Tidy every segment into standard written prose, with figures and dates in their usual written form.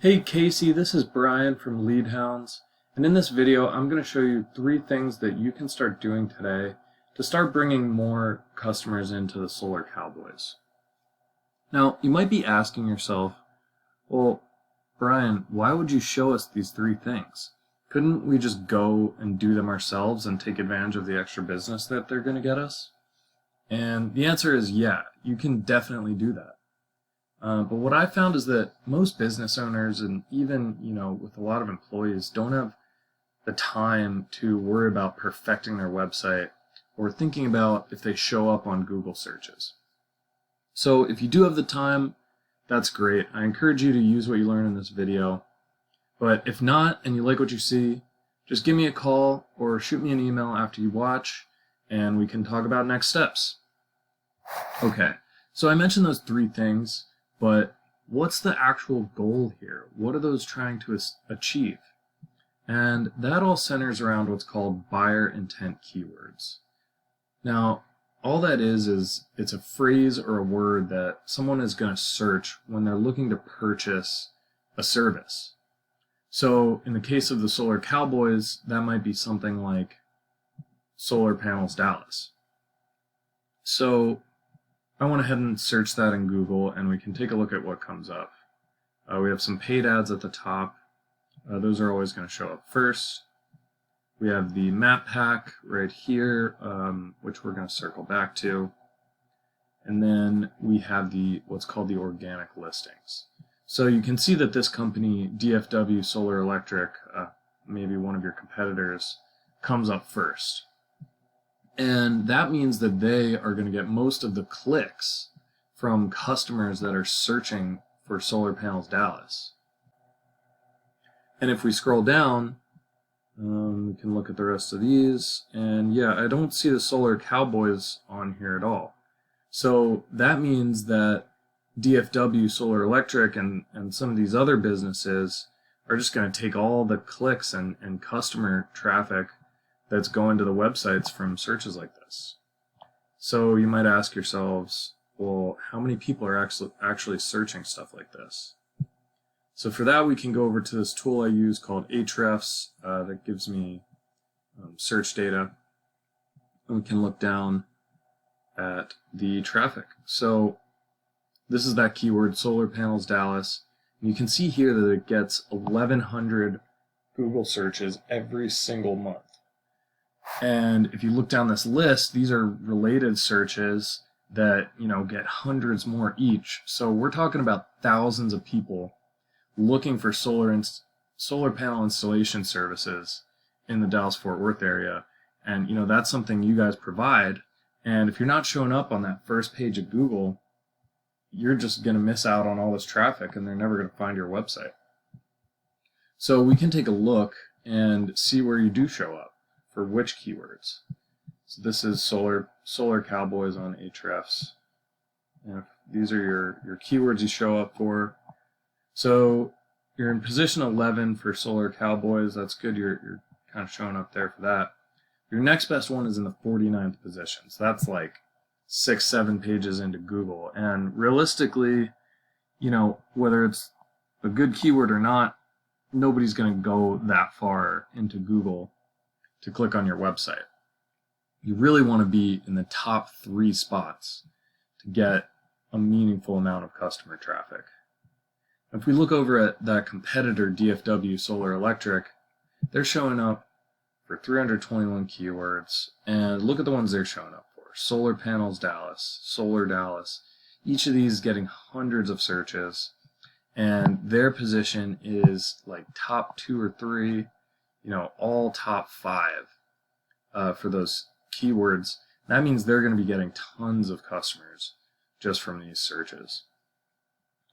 Hey Casey, this is Brian from Leadhounds, and in this video I'm going to show you 3 things that you can start doing today to start bringing more customers into the Solar Cowboys. Now, you might be asking yourself, well, Brian, why would you show us these 3 things? Couldn't we just go and do them ourselves and take advantage of the extra business that they're going to get us? And the answer is yeah, you can definitely do that. But what I found is that most business owners and even, with a lot of employees don't have the time to worry about perfecting their website or thinking about if they show up on Google searches. So if you do have the time, that's great. I encourage you to use what you learn in this video. But if not, and you like what you see, just give me a call or shoot me an email after you watch, and we can talk about next steps. Okay, so I mentioned those 3 things. But what's the actual goal here? What are those trying to achieve? And that all centers around what's called buyer intent keywords. Now, all that is it's a phrase or a word that someone is going to search when they're looking to purchase a service. So in the case of the Solar Cowboys, that might be something like Solar Panels Dallas. So I went ahead and searched that in Google, and we can take a look at what comes up. We have some paid ads at the top. Those are always going to show up first. We have the map pack right here, which we're going to circle back to. And then we have what's called the organic listings. So you can see that this company, DFW Solar Electric, maybe one of your competitors, comes up first. And that means that they are going to get most of the clicks from customers that are searching for Solar Panels Dallas. And if we scroll down, we can look at the rest of these. And yeah, I don't see the Solar Cowboys on here at all. So that means that DFW Solar Electric and some of these other businesses are just going to take all the clicks and customer traffic that's going to the websites from searches like this. So you might ask yourselves, well, how many people are actually searching stuff like this? So for that, we can go over to this tool I use called Ahrefs that gives me search data. And we can look down at the traffic. So this is that keyword, Solar Panels Dallas. And you can see here that it gets 1,100 Google searches every single month. And if you look down this list, these are related searches that, get hundreds more each. So we're talking about thousands of people looking for solar panel installation services in the Dallas-Fort Worth area. And, that's something you guys provide. And if you're not showing up on that first page of Google, you're just going to miss out on all this traffic and they're never going to find your website. So we can take a look and see where you do show up. For which keywords. So this is Solar Cowboys on Ahrefs. And these are your keywords you show up for. So you're in position 11 for Solar Cowboys. That's good. You're kind of showing up there for that. Your next best one is in the 49th position. So that's like 6-7 pages into Google. And realistically, whether it's a good keyword or not, nobody's going to go that far into Google to click on your website. You really want to be in the top 3 spots to get a meaningful amount of customer traffic. If we look over at that competitor, DFW Solar Electric, they're showing up for 321 keywords, and look at the ones they're showing up for. Solar Panels Dallas, Solar Dallas, each of these getting hundreds of searches, and their position is like top 2 or 3, all top 5 for those keywords. That means they're going to be getting tons of customers just from these searches.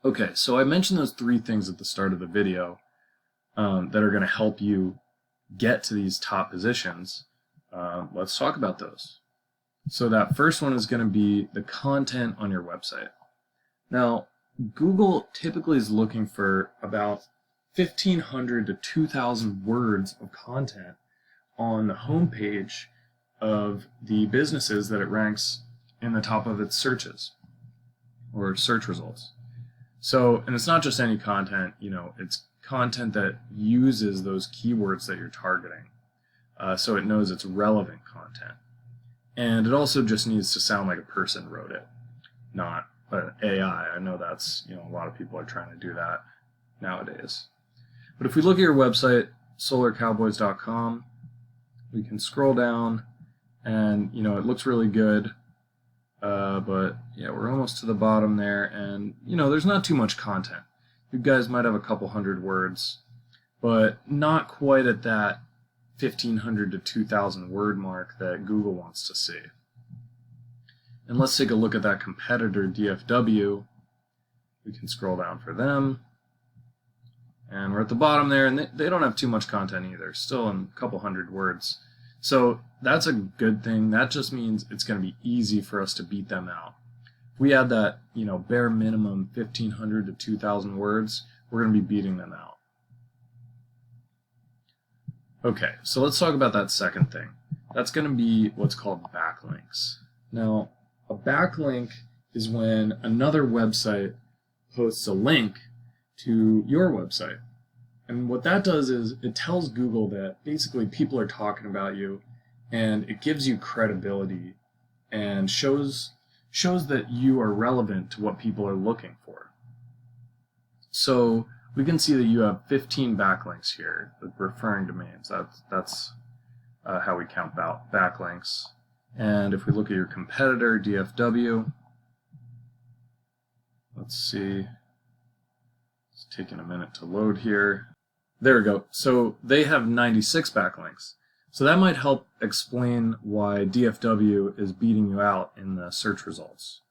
Okay, so I mentioned those 3 things at the start of the video that are going to help you get to these top positions. Let's talk about those. So that first one is going to be the content on your website. Now, Google typically is looking for about 1,500 to 2,000 words of content on the homepage of the businesses that it ranks in the top of its searches or search results. So, and it's not just any content, it's content that uses those keywords that you're targeting. So it knows it's relevant content. And it also just needs to sound like a person wrote it, not an AI. I know that's, a lot of people are trying to do that nowadays. But if we look at your website, solarcowboys.com, we can scroll down and, it looks really good. But yeah, we're almost to the bottom there, and there's not too much content. You guys might have a couple hundred words, but not quite at that 1,500 to 2,000 word mark that Google wants to see. And let's take a look at that competitor, DFW. We can scroll down for them, and we're at the bottom there, and they don't have too much content either, still in a couple hundred words. So that's a good thing. That just means it's going to be easy for us to beat them out. If we add that, bare minimum 1,500 to 2,000 words, we're going to be beating them out. Okay, so let's talk about that second thing. That's going to be what's called backlinks. Now, a backlink is when another website posts a link to your website. And what that does is it tells Google that basically people are talking about you, and it gives you credibility and shows that you are relevant to what people are looking for. So we can see that you have 15 backlinks here, the referring domains. That's how we count out backlinks. And if we look at your competitor, DFW, let's see, it's taking a minute to load here. There we go. So they have 96 backlinks. So that might help explain why DFW is beating you out in the search results.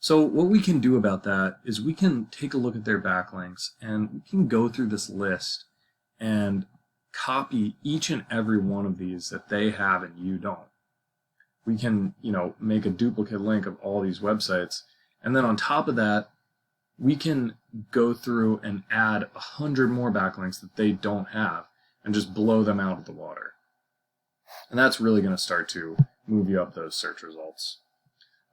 So what we can do about that is we can take a look at their backlinks, and we can go through this list and copy each and every one of these that they have and you don't. We can, make a duplicate link of all these websites, and then on top of that, we can go through and add 100 more backlinks that they don't have and just blow them out of the water. And that's really going to start to move you up those search results.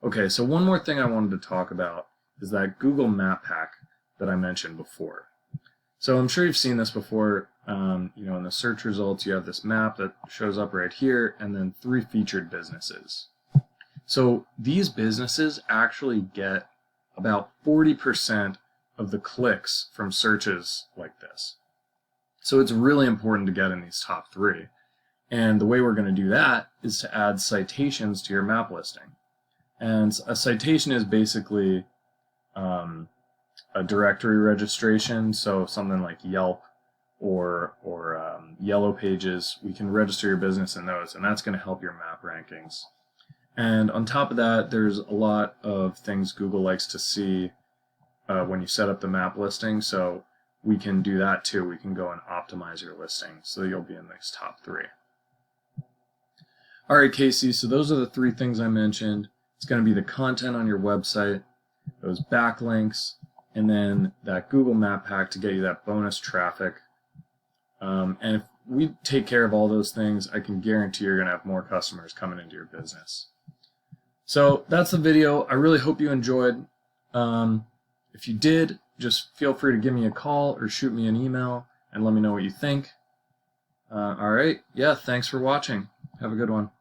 Okay, so one more thing I wanted to talk about is that Google Map Pack that I mentioned before. So I'm sure you've seen this before. In the search results, you have this map that shows up right here, and then 3 featured businesses. So these businesses actually get about 40% of the clicks from searches like this. So it's really important to get in these top 3. And the way we're going to do that is to add citations to your map listing. And a citation is basically a directory registration, so something like Yelp or Yellow Pages. We can register your business in those, and that's going to help your map rankings. And on top of that, there's a lot of things Google likes to see when you set up the map listing, so we can do that too. We can go and optimize your listing so you'll be in these top 3. All right, Casey, so those are the 3 things I mentioned. It's going to be the content on your website, those backlinks, and then that Google Map Pack to get you that bonus traffic. And if we take care of all those things, I can guarantee you're going to have more customers coming into your business. So that's the video. I really hope you enjoyed. If you did, just feel free to give me a call or shoot me an email and let me know what you think. All right. Yeah, thanks for watching. Have a good one.